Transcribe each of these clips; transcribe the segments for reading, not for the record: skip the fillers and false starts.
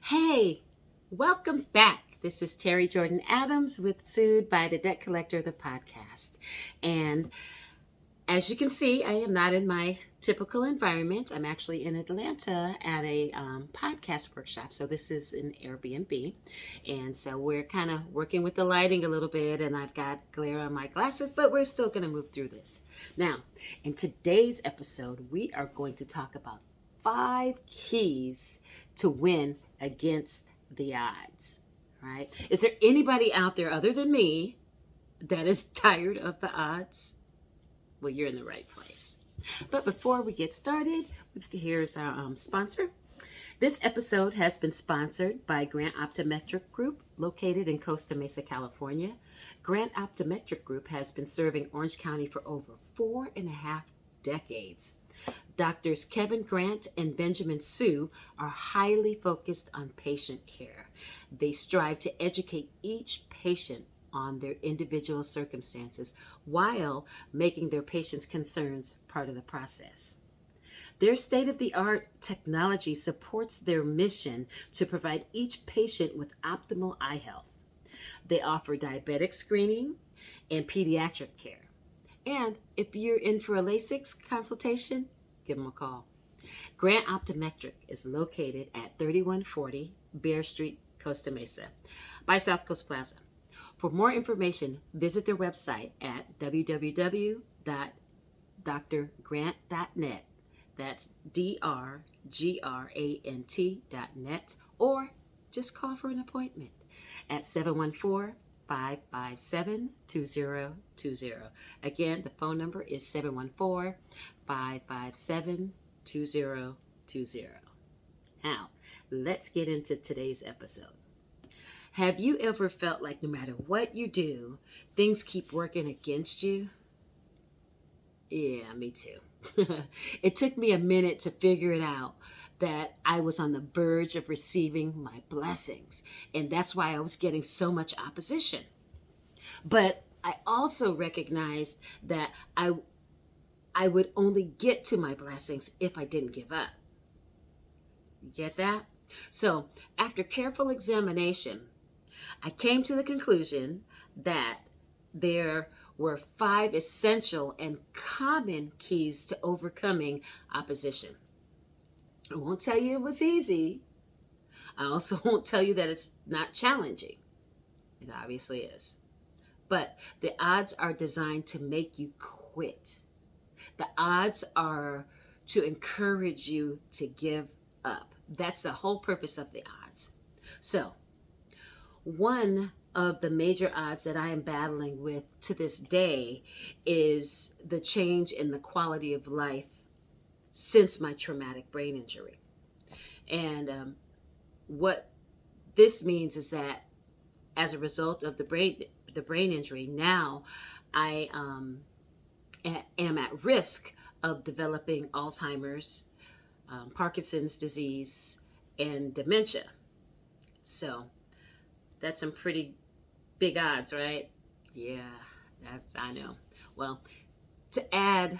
Hey, welcome back. This is Terry Jordan Adams with Sued by the Debt Collector, the podcast. And as you can see, I am not in my typical environment. I'm actually in Atlanta at a podcast workshop. So this is an Airbnb. And so we're kind of working with the lighting a little bit, and I've got glare on my glasses, but we're still going to move through this. Now, in today's episode, we are going to talk about 5 keys to win against the odds. Right? Is there anybody out there other than me that is tired of the odds? Well, you're in the right place. But before we get started, here's our sponsor. This episode has been sponsored by Grant Optometric Group, located in Costa Mesa, California. Grant Optometric Group has been serving Orange County for over 4.5 decades. Doctors Kevin Grant and Benjamin Sue are highly focused on patient care. They strive to educate each patient on their individual circumstances while making their patients' concerns part of the process. Their state-of-the-art technology supports their mission to provide each patient with optimal eye health. They offer diabetic screening and pediatric care. And if you're in for a LASIK consultation, give them a call. Grant Optometric is located at 3140 Bear Street, Costa Mesa, by South Coast Plaza. For more information, visit their website at www.drgrant.net. That's DRGRANT.net, or just call for an appointment at 714-557-2020. Again, the phone number is 714-557-2020. Now, let's get into today's episode. Have you ever felt like no matter what you do, things keep working against you? Yeah, me too. It took me a minute to figure it out that I was on the verge of receiving my blessings, and that's why I was getting so much opposition. But I also recognized that I would only get to my blessings if I didn't give up. You get that? So, after careful examination, I came to the conclusion that there were 5 essential and common keys to overcoming opposition. I won't tell you it was easy. I also won't tell you that it's not challenging. It obviously is. But the odds are designed to make you quit. The odds are to encourage you to give up. That's the whole purpose of the odds. So, one of the major odds that I am battling with to this day is the change in the quality of life since my traumatic brain injury. And what this means is that as a result of the brain injury, now I am at risk of developing Alzheimer's, Parkinson's disease, and dementia. So that's some pretty big odds, right? Yeah, I know. Well, to add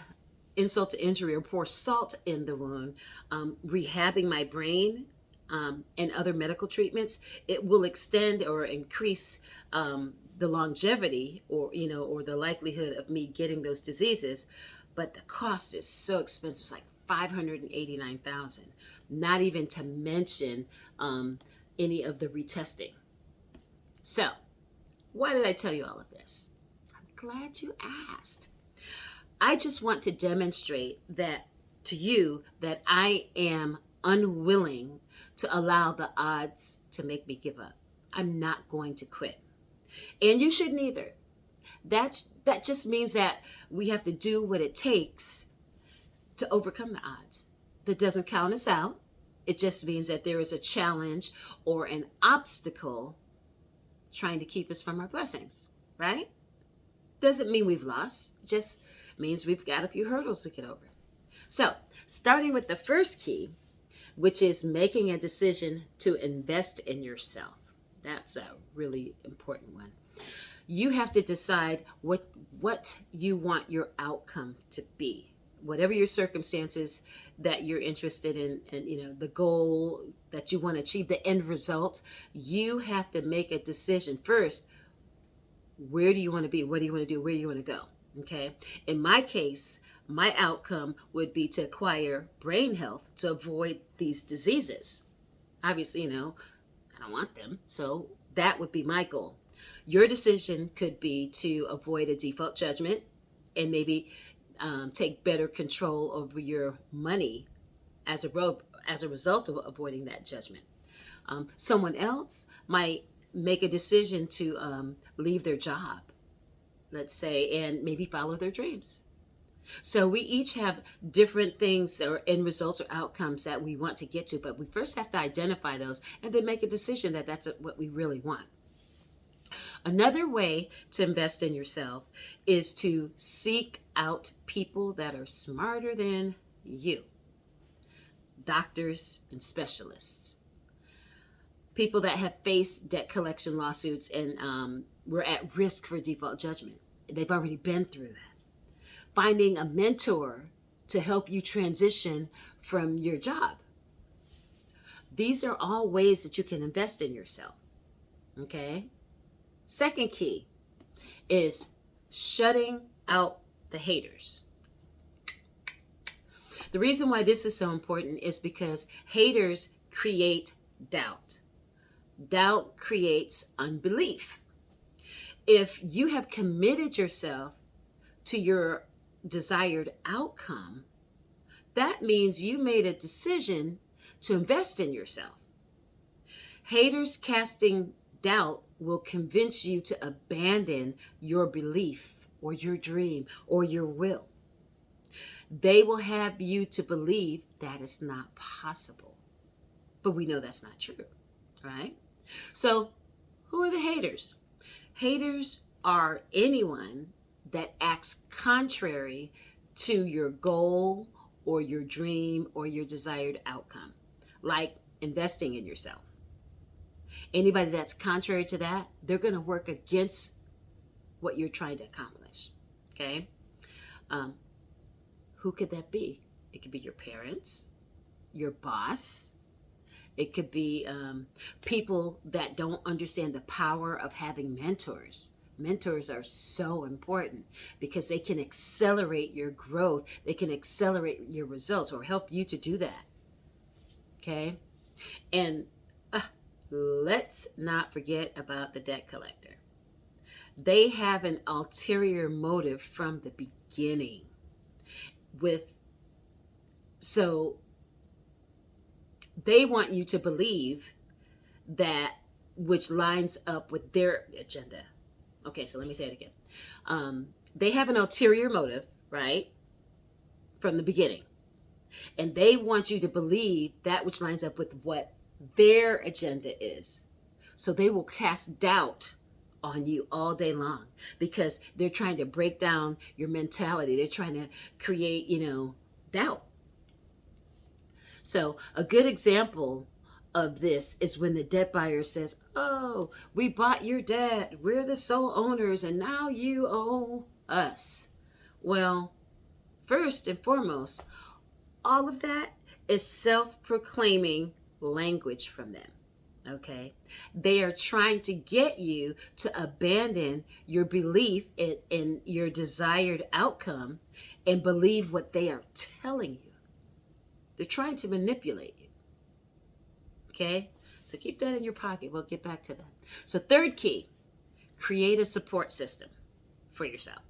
insult to injury or pour salt in the wound, rehabbing my brain and other medical treatments, it will extend or increase the longevity or the likelihood of me getting those diseases. But the cost is so expensive. It's like $589,000, not even to mention any of the retesting. So, why did I tell you all of this? I'm glad you asked. I just want to demonstrate that to you that I am unwilling to allow the odds to make me give up. I'm not going to quit. And you shouldn't either. That just means that we have to do what it takes to overcome the odds. That doesn't count us out. It just means that there is a challenge or an obstacle trying to keep us from our blessings, right? Doesn't mean we've lost. It just means we've got a few hurdles to get over. So, starting with the first key, which is making a decision to invest in yourself. That's a really important one. You have to decide what you want your outcome to be, whatever your circumstances that you're interested in, and the goal that you want to achieve, the end result, you have to make a decision first. Where do you want to be? What do you want to do? Where do you want to go? Okay. In my case, my outcome would be to acquire brain health to avoid these diseases. Obviously, I don't want them. So that would be my goal. Your decision could be to avoid a default judgment and maybe take better control over your money as a result of avoiding that judgment. Someone else might make a decision to leave their job, let's say, and maybe follow their dreams. So we each have different things or end results or outcomes that we want to get to, but we first have to identify those and then make a decision that that's what we really want. Another way to invest in yourself is to seek out people that are smarter than you. Doctors and specialists. People that have faced debt collection lawsuits and were at risk for default judgment. They've already been through that. Finding a mentor to help you transition from your job. These are all ways that you can invest in yourself. Okay? Second key is shutting out the haters. The reason why this is so important is because haters create doubt. Doubt creates unbelief. If you have committed yourself to your desired outcome, that means you made a decision to invest in yourself. Haters casting doubt will convince you to abandon your belief or your dream or your will. They will have you to believe that is not possible. But we know that's not true, right? So who are the haters? Haters are anyone that acts contrary to your goal or your dream or your desired outcome, like investing in yourself. Anybody that's contrary to that, they're going to work against what you're trying to accomplish. Okay? Who could that be? It could be your parents, your boss. It could be people that don't understand the power of having mentors. Mentors are so important because they can accelerate your growth. They can accelerate your results or help you to do that. Okay? And let's not forget about the debt collector. They have an ulterior motive from the beginning. So they want you to believe that which lines up with their agenda. Okay, so let me say it again. They have an ulterior motive, right? From the beginning. And they want you to believe that which lines up with what their agenda is. So they will cast doubt on you all day long because they're trying to break down your mentality. They're trying to create, doubt. So a good example of this is when the debt buyer says, "Oh, we bought your debt. We're the sole owners and now you owe us." Well, first and foremost, all of that is self-proclaiming language from them. Okay? They are trying to get you to abandon your belief in your desired outcome and believe what they are telling you. They're trying to manipulate you. Okay? So keep that in your pocket. We'll get back to that. So third key, create a support system for yourself.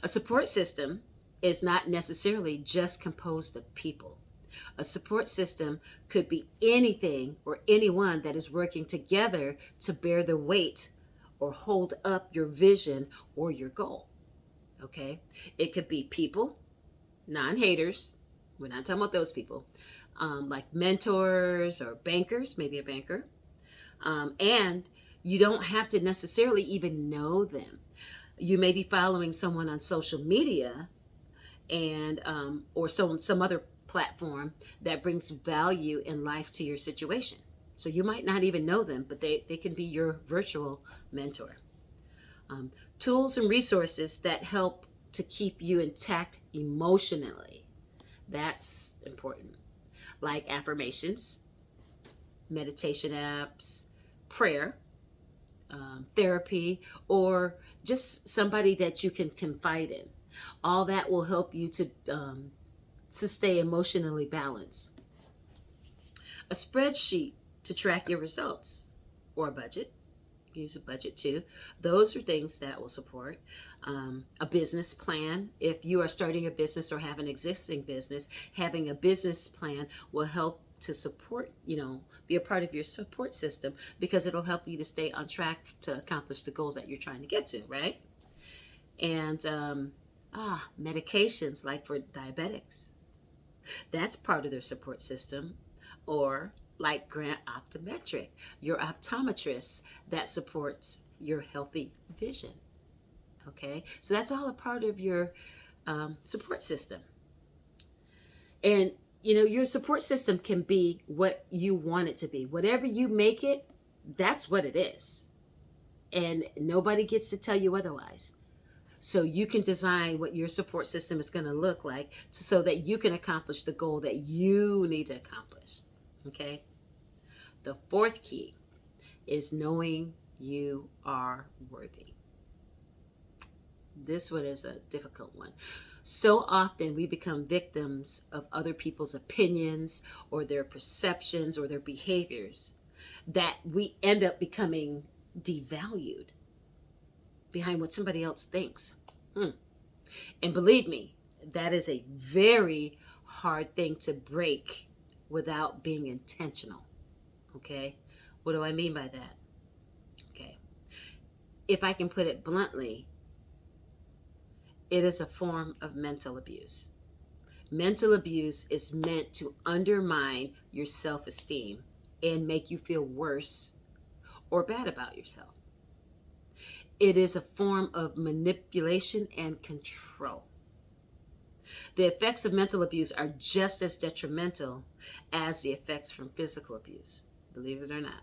A support system is not necessarily just composed of people. A support system could be anything or anyone that is working together to bear the weight or hold up your vision or your goal. Okay? It could be people, non-haters. We're not talking about those people. Like mentors or bankers, maybe a banker. And you don't have to necessarily even know them. You may be following someone on social media and or some other platform that brings value in life to your situation. So you might not even know them, but they can be your virtual mentor. Tools and resources that help to keep you intact emotionally. That's important. Like affirmations, meditation apps, prayer, therapy, or just somebody that you can confide in. All that will help you to stay emotionally balanced. A spreadsheet to track your results, or a budget. You can use a budget too. Those are things that will support. A business plan. If you are starting a business or have an existing business, having a business plan will help to support, be a part of your support system, because it'll help you to stay on track to accomplish the goals that you're trying to get to, right? And medications, like for diabetics, that's part of their support system. Or like Grant Optometric, your optometrist that supports your healthy vision. Okay, so that's all a part of your support system. And your support system can be what you want it to be. Whatever you make it, that's what it is. And nobody gets to tell you otherwise. So you can design what your support system is going to look like so that you can accomplish the goal that you need to accomplish. Okay? The fourth key is knowing you are worthy. This one is a difficult one. So often we become victims of other people's opinions or their perceptions or their behaviors that we end up becoming devalued behind what somebody else thinks. And believe me, that is a very hard thing to break without being intentional. Okay? What do I mean by that? Okay. If I can put it bluntly, it is a form of mental abuse. Mental abuse is meant to undermine your self-esteem and make you feel worse or bad about yourself. It is a form of manipulation and control. The effects of mental abuse are just as detrimental as the effects from physical abuse, believe it or not.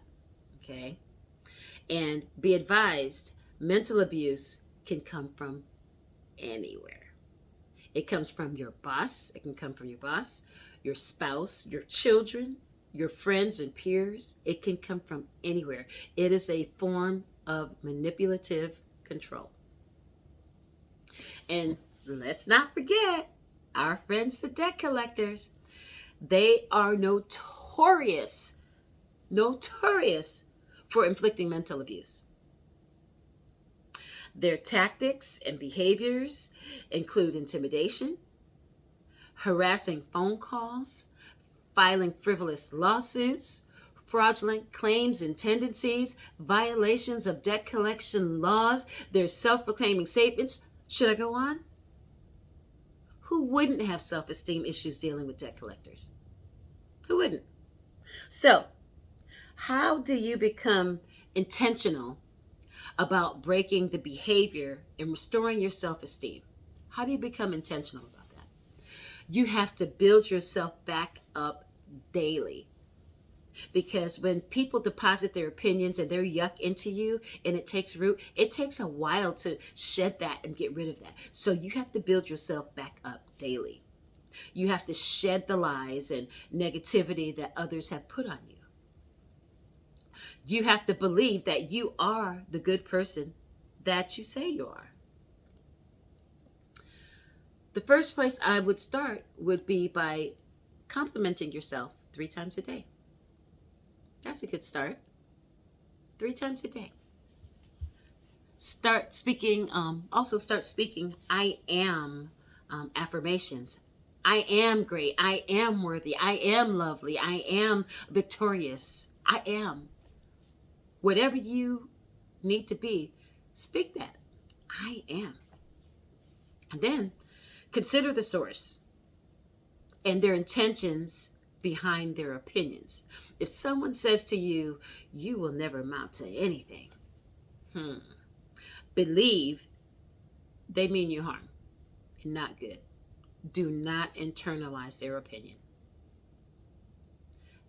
Okay? And be advised, mental abuse can come from anywhere. It comes from your boss. It can come from your boss, your spouse, your children, your friends and peers. It can come from anywhere. It is a form of manipulative control. And let's not forget our friends, the debt collectors. They are notorious for inflicting mental abuse. Their tactics and behaviors include intimidation, harassing phone calls, filing frivolous lawsuits, fraudulent claims and tendencies, violations of debt collection laws, their self-proclaiming statements. Should I go on? Who wouldn't have self-esteem issues dealing with debt collectors? Who wouldn't? So, how do you become intentional about breaking the behavior and restoring your self-esteem? How do you become intentional about that? You have to build yourself back up daily. Because when people deposit their opinions and their yuck into you and it takes root, it takes a while to shed that and get rid of that. So you have to build yourself back up daily. You have to shed the lies and negativity that others have put on you. You have to believe that you are the good person that you say you are. The first place I would start would be by complimenting yourself 3 times a day. That's a good start. 3 times a day. Start speaking I am affirmations. I am great. I am worthy. I am lovely. I am victorious. I am. Whatever you need to be, speak that. I am. And then consider the source and their intentions behind their opinions. If someone says to you, you will never amount to anything, believe they mean you harm and not good. Do not internalize their opinion.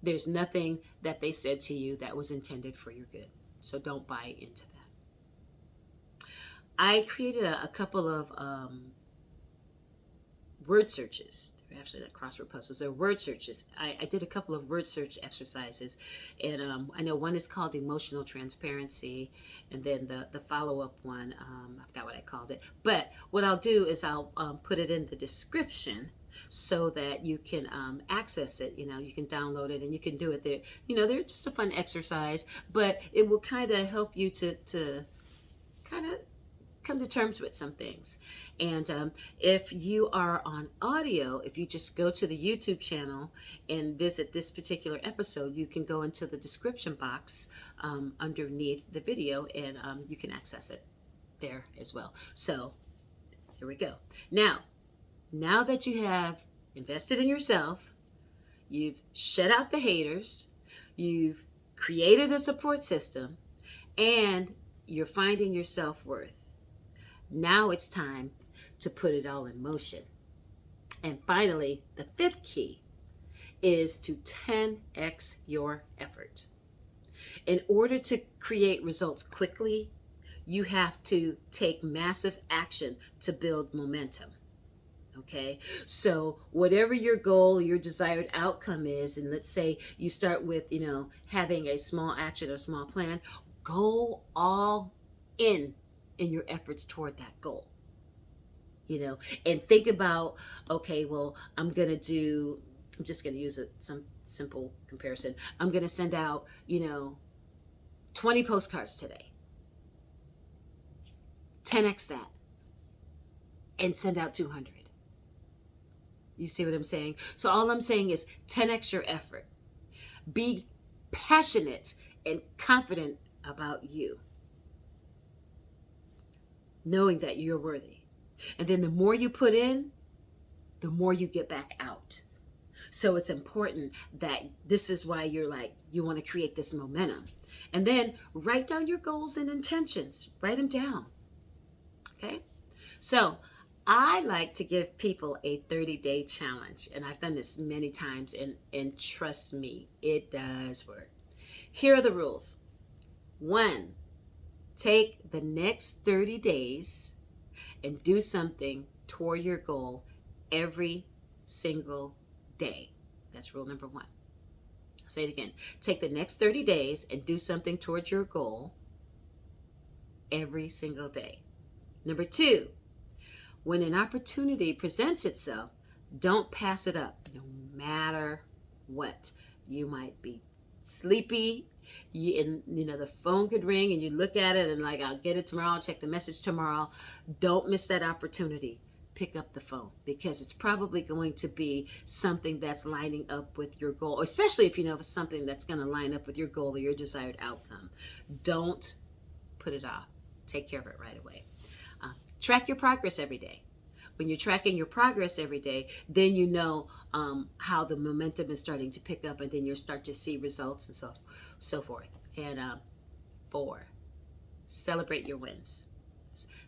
There's nothing that they said to you that was intended for your good. So don't buy into that. I created a couple of word searches. They're actually not crossword puzzles, they're word searches. I did a couple of word search exercises, and I know one is called emotional transparency, and then the follow-up one, I forgot what I called it. But what I'll do is I'll put it in the description so that you can access it. You can download it and you can do it there. They're just a fun exercise, but it will kind of help you to kind of come to terms with some things. And if you are on audio, if you just go to the YouTube channel and visit this particular episode, you can go into the description box underneath the video, and you can access it there as well. So here we go. Now that you have invested in yourself, you've shut out the haters, you've created a support system, and you're finding your self-worth. Now it's time to put it all in motion. And finally, the fifth key is to 10x your effort. In order to create results quickly, you have to take massive action to build momentum. Okay, so whatever your goal, your desired outcome is, and let's say you start with, having a small action or small plan, go all in your efforts toward that goal. And think about, okay, well, I'm just going to use some simple comparison. I'm going to send out, 20 postcards today. 10x that and send out 200. You see what I'm saying? So all I'm saying is 10x your effort. Be passionate and confident about you, knowing that you're worthy. And then the more you put in, the more you get back out. So it's important that this is why you want to create this momentum. And then write down your goals and intentions. Write them down. Okay? So I like to give people a 30-day challenge, and I've done this many times, and trust me, it does work. Here are the rules. 1, take the next 30 days and do something toward your goal every single day. That's rule number 1. I'll say it again. Take the next 30 days and do something towards your goal every single day. Number 2, when an opportunity presents itself, don't pass it up, no matter what. You might be sleepy, the phone could ring and you look at it and I'll get it tomorrow, I'll check the message tomorrow. Don't miss that opportunity. Pick up the phone, because it's probably going to be something that's lining up with your goal, especially if it's something that's going to line up with your goal or your desired outcome. Don't put it off. Take care of it right away. Track your progress every day. When you're tracking your progress every day, then you know how the momentum is starting to pick up, and then you'll start to see results and so forth. And 4, celebrate your wins.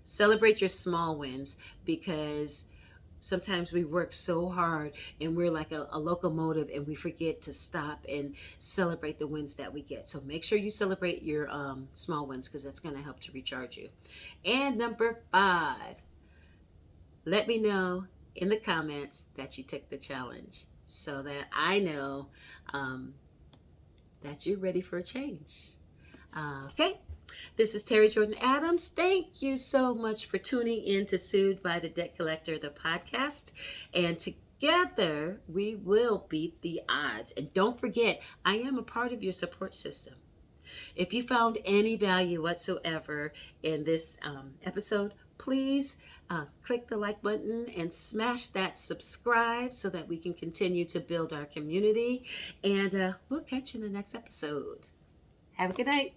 Celebrate your small wins, because sometimes we work so hard and we're like a locomotive, and we forget to stop and celebrate the wins that we get. So make sure you celebrate your small wins, because that's going to help to recharge you. And number 5, let me know in the comments that you took the challenge, so that I know that you're ready for a change. Okay. This is Terry Jordan Adams. Thank you so much for tuning in to Soothed by the Debt Collector, the podcast. And together, we will beat the odds. And don't forget, I am a part of your support system. If you found any value whatsoever in this episode, please click the like button and smash that subscribe so that we can continue to build our community. And we'll catch you in the next episode. Have a good night.